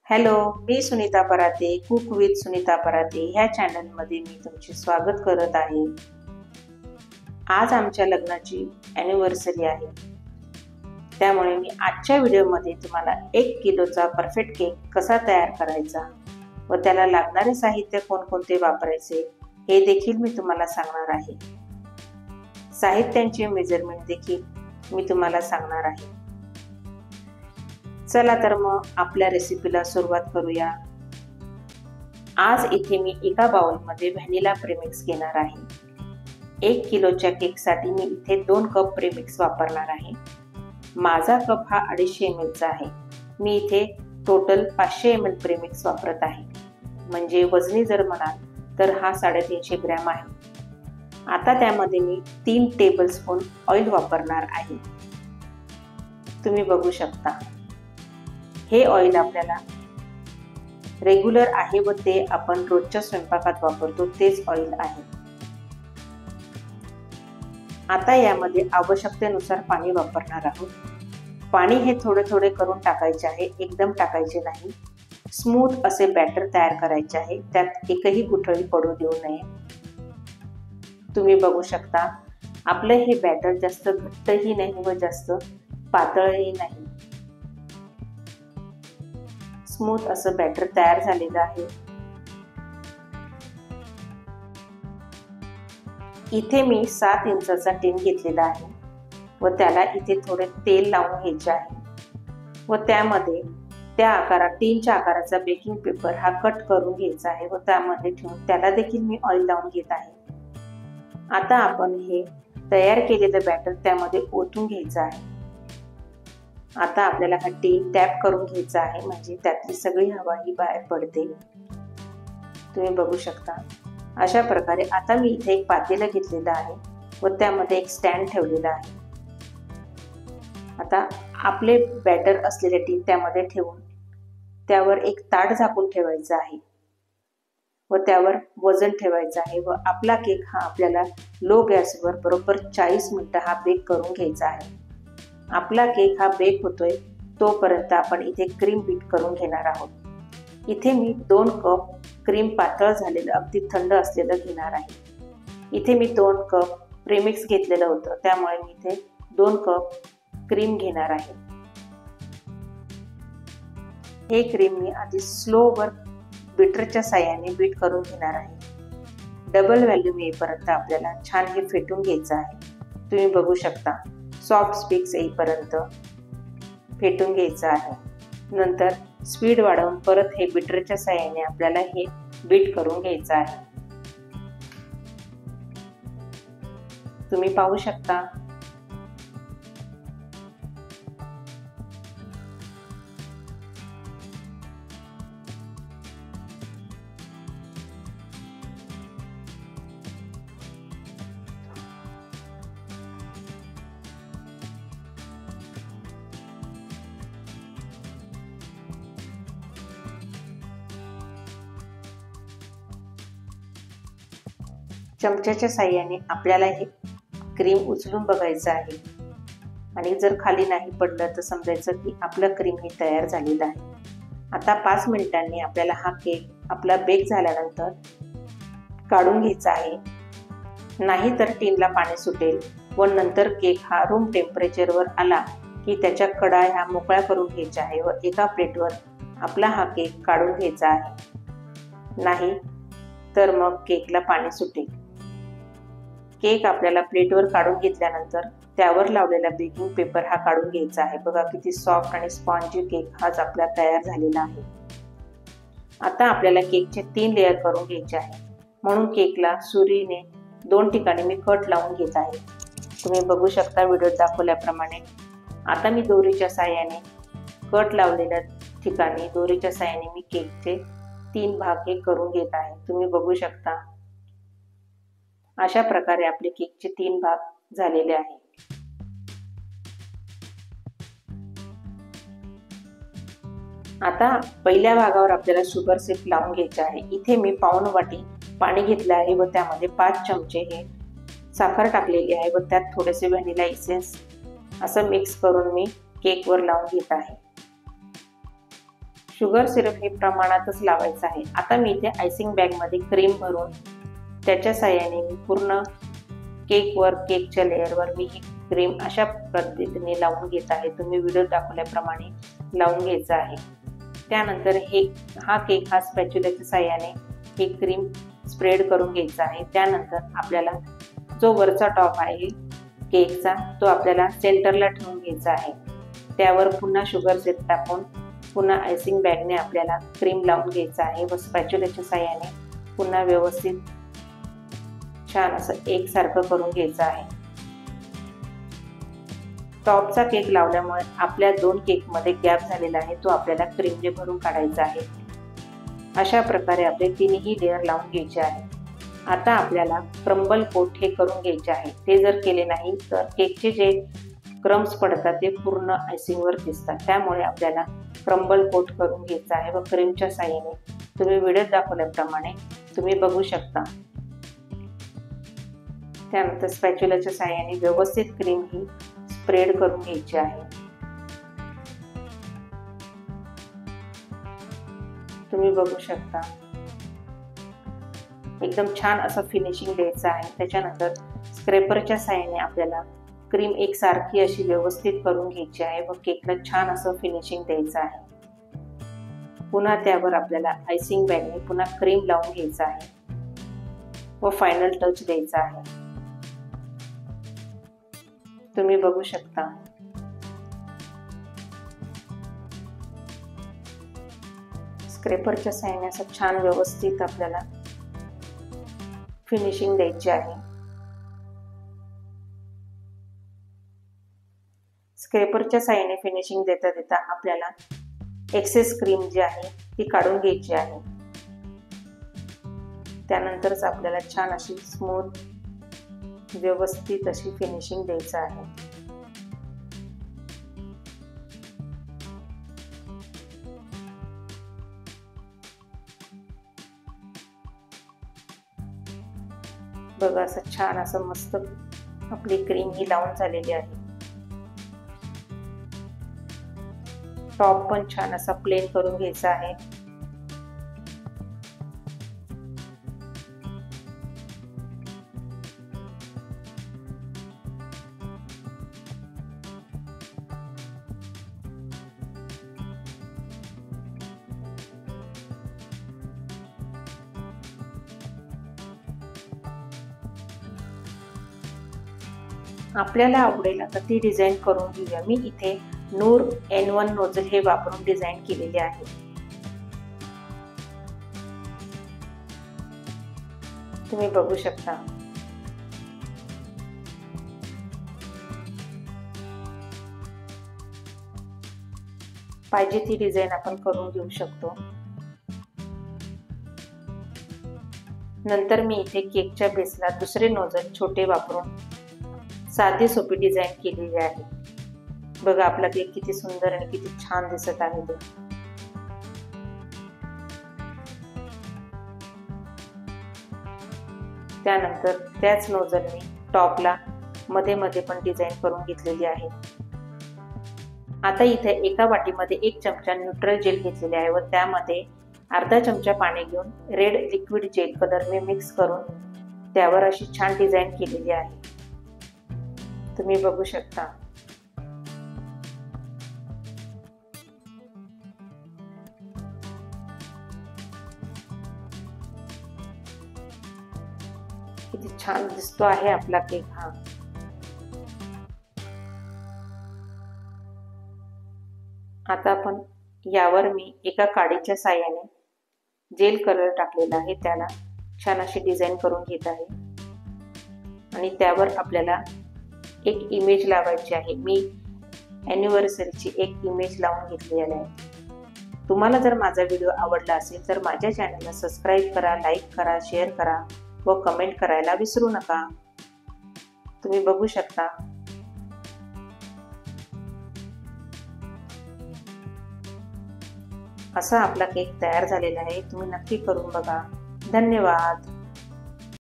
Hello, मी Sunita Parate, cook with Sunita Parate ह्या चॅनलमध्ये मी तुमचे स्वागत करत आहे. आज आमच्या लग्नाची ॲनिव्हर्सरी आहे. त्यामुळे मी आजच्या व्हिडिओमध्ये तुम्हाला 1 किलोचा परफेक्ट केक कसा तयार करायचा व त्याला लागणारे साहित्य कोणकोणते वापरायचे हे देखील मी तुम्हाला सांगणार आहे. साहित्यांचे मेजरमेंट देखील मी तुम्हाला सांगणार आहे. चला तर मग आपल्या रेसिपीला सुरुवात करूया. आज इथे मी एका बाउलमध्ये व्हॅनिला प्रेमिक्स घेणार आहे. 1 किलोच्या केकसाठी मी इथे 2 कप प्रेमिक्स वापरणार आहे. माझा कप हा 250 ml चा आहे. मी इथे टोटल 500 ml प्रेमिक्स वापरत आहे. म्हणजे वजनी जर म्हणाल तर हा 350 ग्रॅम आहे. आता त्यामध्ये मी 3 टेबलस्पून ऑइल वापरणार आहे. तुम्ही बघू शकता हे ऑइल आपल्याला रेग्युलर आहे व ते आपण रोजच्या स्वयंपाकात वापरतो तेच ऑइल आहे. आता यामध्ये आवश्यकतेनुसार पाणी वापरणार आहोत. पाणी हे थोडे थोडे करून टाकायचे आहे, एकदम टाकायचे नाही. स्मूथ असे बॅटर तयार करायचे आहे, त्यात एकही गुठळी पडू देऊ नये. तुम्ही बघू शकता आपलं हे बॅटर जास्त घट्टही नाही व जास्त पातळही नाही. स्मूथ असं बॅटर तयार झालेलं आहे. इथे मी 7 इंचाचा टीन घेतलेला आहे व त्याला इथे थोडे तेल लावून घ्यायचे आहे व त्यामध्ये त्या आकारात टीनच्या आकाराचा बेकिंग पेपर हा कट करून घ्यायचा आहे व त्यामध्ये ठेवून त्याला देखील मी ऑइल लावून घेत आहे. आता आपण हे तयार केलेलं बॅटर त्यामध्ये ओतून घ्यायचं आहे. आता आपल्याला हा टीन टॅप करून घ्यायचा आहे, म्हणजे त्यातली सगळी हवा ही बाहेर पडते. तुम्ही बघू शकता अशा प्रकारे. आता मी इथे एक पातेलं घेतलेलं आहे व त्यामध्ये एक स्टँड ठेवलेला आहे. आता आपले बॅटर असलेले टीन त्यामध्ये ठेवून त्यावर एक ताट झाकून ठेवायचं आहे व त्यावर वजन ठेवायचं आहे व आपला केक हा आपल्याला लो गॅसवर बरोबर 40 मिनिटं हा बेक करून घ्यायचा आहे. आपला केक हा बेक होतोय तोपर्यंत आपण इथे क्रीम बीट करून घेणार आहोत. इथे मी 2 कप क्रीम पातळ झालेलं अगदी थंड असलेलं घेणार आहे. इथे मी 2 कप प्रेमिक्स घेतलेलं होतं, त्यामुळे मी इथे 2 कप क्रीम घेणार आहे. हे क्रीम मी आधी स्लोवर बीटरच्या साहाय्याने बीट करून घेणार आहे. डबल व्हॅल्यूम येईपर्यंत आपल्याला छान हे फेटून घ्यायचं आहे. तुम्ही बघू शकता सॉफ्ट स्पीक्स येईपर्यंत फेटून घ्यायचं आहे. नंतर स्पीड वाढवून परत हे बीटरच्या साहाय्याने आपल्याला हे बीट करून घ्यायचं आहे. तुम्ही पाहू शकता चमच्याच्या साहाय्याने आपल्याला हे क्रीम उचलून बघायचं आहे आणि जर खाली नाही पडलं तर समजायचं की आपलं क्रीम हे तयार झालेलं आहे. आता 5 मिनिटांनी आपल्याला हा केक आपला बेक झाल्यानंतर काढून घ्यायचा आहे. नाही तर टीनला पाणी सुटेल व नंतर केक हा रूम टेम्परेचरवर आला की त्याच्या कडा ह्या मोकळ्या करून घ्यायच्या आहे व एका प्लेटवर आपला हा केक काढून घ्यायचा आहे. नाही तर मग केकला पाणी सुटेल. केक आपल्याला प्लेटवर काढून घेतल्यानंतर त्यावर लावलेला बेकिंग पेपर हा काढून घ्यायचा आहे. बघा किती सॉफ्ट आणि स्पॉन्जी केक हाच आपला तयार झालेला आहे. आता आपल्याला केकचे 3 लेअर करून घ्यायचे आहे, म्हणून केकला सुरीने 2 ठिकाणी मी कट लावून घेत आहे. तुम्ही बघू शकता व्हिडिओत दाखवल्याप्रमाणे. आता मी दोरीच्या साहाय्याने कट लावलेल्या ठिकाणी दोरीच्या साहाय्याने मी केकचे 3 भाग हे करून घेत आहे. तुम्ही बघू शकता अशा प्रकारे आपले केकचे 3 भाग झालेले आहे. आता पहिल्या भागावर आपल्याला शुगर सिरप लावून घ्यायचे आहे. इथे मी पाऊण वाटी पाणी घेतले आहे व त्यामध्ये 5 चमचे हे साखर टाकलेली आहे व त्यात थोडेसे व्हॅनिला एसेन्स असं मिक्स करून मी केकवर लावून घेत आहे. शुगर सिरप हे प्रमाणातच लावायचं आहे। आता मी इथे आयसिंग बॅगमध्ये क्रीम भरून त्याच्या साहाय्याने मी पूर्ण केकवर, केकच्या लेअरवर मी ही क्रीम अशा पद्धतीने लावून घेत आहे। तुम्ही व्हिडिओ दाखवल्याप्रमाणे लावून घ्यायचा आहे। त्यानंतर हा केक स्पॅच्युलाच्या साहाय्याने ही क्रीम स्प्रेड करून घ्यायचा आहे। त्यानंतर आपल्याला जो वरचा टॉप आहे केकचा तो आपल्याला सेंटरला ठेवून घ्यायचा आहे। त्यावर पुन्हा शुगर सिरप टाकून पुन्हा आयसिंग बॅगने आपल्याला क्रीम लावून घ्यायचं आहे व स्पॅच्युलाच्या साहाय्याने पुन्हा व्यवस्थित छान असं एकसारखं करून घ्यायचं आहे। टॉपचा केक लावल्यामुळे आपल्या दोन केकमध्ये गॅप झालेला आहे तो आपल्याला क्रीमने भरून काढायचा आहे। अशा प्रकारे आपले तिन्ही लेअर लावून घ्यायचे आहे। आता आपल्याला क्रम्बल कोट हे करून घ्यायचे आहे। ते जर केले नाही तर केकचे जे क्रम्स पडतात ते पूर्ण आयसिंगवर दिसतात। त्यामुळे आपल्याला क्रम्बल कोट करून घ्यायचा आहे व क्रीमच्या साहाय्याने तुम्ही व्हिडिओत दाखवल्याप्रमाणे तुम्ही बघू शकता। त्यानंतर स्पॅच्युलाच्या साहाय्याने व्यवस्थित क्रीम ही स्प्रेड करून घ्यायची आहे। तुम्ही बघू शकता एकदम छान असं फिनिशिंग द्यायचं आहे। त्याच्यानंतर स्क्रॅपरच्या साहाय्याने आपल्याला क्रीम एकसारखी अशी व्यवस्थित करून घ्यायची आहे व केकला छान असं फिनिशिंग द्यायचं आहे। पुन्हा त्यावर आपल्याला आयसिंग बॅगने पुन्हा क्रीम लावून घ्यायचं आहे व फायनल टच द्यायचा आहे। तुम्ही बघू शकता स्क्रॅपरच्या साहाय्याने असं छान व्यवस्थित आपल्याला फिनिशिंग द्यायची आहे। स्क्रॅपरच्या साहाय्याने फिनिशिंग देता देता आपल्याला एक्सेस क्रीम जी आहे ती काढून घ्यायची आहे। त्यानंतरच आपल्याला छान अशी स्मूथ व्यवस्थित अशी फिनिशिंग द्यायचं आहे। बघा असं छान असं मस्त आपली क्रीम ही लावून झालेली आहे। टॉप पण छान असा प्लेन करून घ्यायचा आहे। आपल्याला आवडेल आता ती डिझाईन करून घेऊया। मी इथे नूर N1 नोझल हे वापरून डिझाईन केलेले आहे। तुम्ही बघू शकता पाहिजे ती डिझाईन आपण करून घेऊ शकतो। नंतर मी इथे केकच्या बेसला दुसरे नोझल छोटे वापरून साधी सोपी डिझाईन केलेली आहे। बघा आपला केक किती सुंदर आणि किती छान दिसत आहे ते। त्यानंतर त्याच नोझलने टॉपला मध्ये मध्ये पण डिझाईन करून घेतलेली आहे। आता इथे एका वाटीमध्ये 1 चमचा न्यूट्रल जेल घेतलेले आहे व त्यामध्ये अर्धा चमचा पाणी घेऊन रेड लिक्विड जेल कलर मी मिक्स करून त्यावर अशी छान डिझाईन केलेली आहे। तुम्ही बघू शकता किती छान दिसतो आहे आपला केक हा। आता आपण यावर मी एका काडीच्या साहाय्याने जेल कलर टाकलेला आहे त्याला छान अशी डिझाईन करून घेत आहे आणि त्यावर आपल्याला एक इमेज लावायची आहे। मी ॲनिव्हर्सरीची एक इमेज लावून घेतलेली आहे। तुम्हाला जर माझा व्हिडिओ आवडला असेल तर माझ्या चॅनलला सबस्क्राईब करा, लाईक करा, शेअर करा व कमेंट करायला विसरू नका। तुम्ही बघू शकता असा आपला केक तयार झालेला आहे। तुम्ही नक्की करून बघा। धन्यवाद।